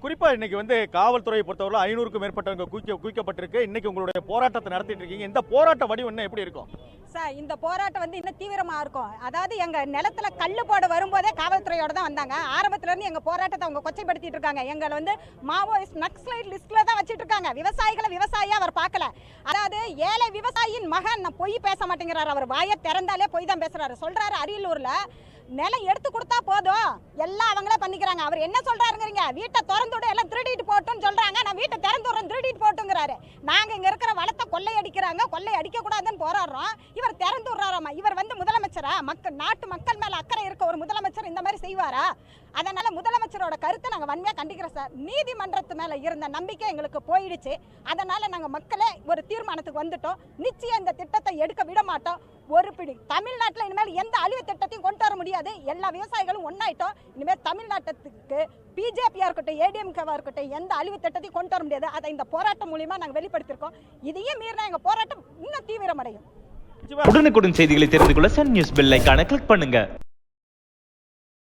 குறிப்பா இன்னைக்கு காவல்துறையை பொறுத்தவரை 500க்கும் மேற்பட்டவங்க குவிக்கப்பட்டிருக்கு. இன்னைக்கு உங்களுடைய போராட்டத்தை நடத்திட்டு இருக்கீங்க. இந்த போராட்ட வடிவம் என்ன எப்படி இருக்கும் சார்? இந்த போராட்டம் இன்னும் தீவிரமா இருக்கும். அதாவது எங்க நிலத்துல கல்லு போட வரும்போதே காவல்துறையோட தான் வந்தாங்க. ஆரம்பத்துல இருந்து எங்க போராட்டத்தை அவங்க கொச்சைப்படுத்திட்டு இருக்காங்க. எங்களை மாவோயிஸ்ட் நக்சலைட் லிஸ்ட்ல தான் வச்சிட்டு இருக்காங்க. விவசாயிகளை விவசாயியா அவர் பார்க்கல. அதாவது ஏழை விவசாயியின் மகன் பொய் பேச மாட்டேங்கிறாரு. அவர் வாயை திறந்தாலே பொய் தான் பேசுறாரு. சொல்றாரு அரியலூர்ல நிலம் எடுத்து கொடுத்தா போதும் எல்லாம் அவங்களே பண்ணிக்கிறாங்க. அவர் என்ன சொல்றாருங்கிறீங்க? வீட்டை திறந்து விட எல்லாம் திருடிட்டு போட்டுன்னு சொல்றாங்க. நான் வீட்டை திறந்து விடுறேன் திருடிட்டு போட்டுங்கிறாரு. நாங்க இங்க இருக்கிற வளத்தை கொள்ளை அடிக்கிறாங்க, கொள்ளை அடிக்க கூடாதுன்னு போராடுறோம். இவர் திறந்து விடுறாராமா. இவர் முதலமைச்சரா? நாட்டு மக்கள் மேல அக்கறை இருக்க ஒரு முதலமைச்சர் இந்த மாதிரி செய்வாரா? அதனால முதலமைச்சரோட கருத்தை நாங்க வன்மையா கண்டிக்கிறோம் சார். நீதிமன்றத்து மேல இருந்த நம்பிக்கை எங்களுக்கு போயிடுச்சு. அதனால நாங்க மக்களே ஒரு தீர்மானத்துக்கு வந்துட்டோம். நிச்சயம் இந்த திட்டத்தை எடுக்க விட மாட்டோம். ஒரு பிடி தமிழ்நாட்டில் இனிமேல் எந்த அழிவு திட்டத்தையும் கொண்டு வர முடியாது. எல்லா விவசாயிகளும் ஒன்னாயிட்டோம். இனிமேல் தமிழ்நாட்டுக்கு பிஜேபியா இருக்கட்டும், ஏடிஎம்கேவா இருக்கட்டும், எந்த அழிவு திட்டத்தையும் கொண்டு வர முடியாது. அதை இந்த போராட்டம் மூலியமா நாங்கள் வெளிப்படுத்திருக்கோம். இதையே மீறினா எங்க போராட்டம் இன்னும் தீவிரமடையும். உடனுக்குடன் செய்திகளை தெரிந்து கொள்ள சன் நியூஸ் பெல் ஐகானை கிளிக் பண்ணுங்க.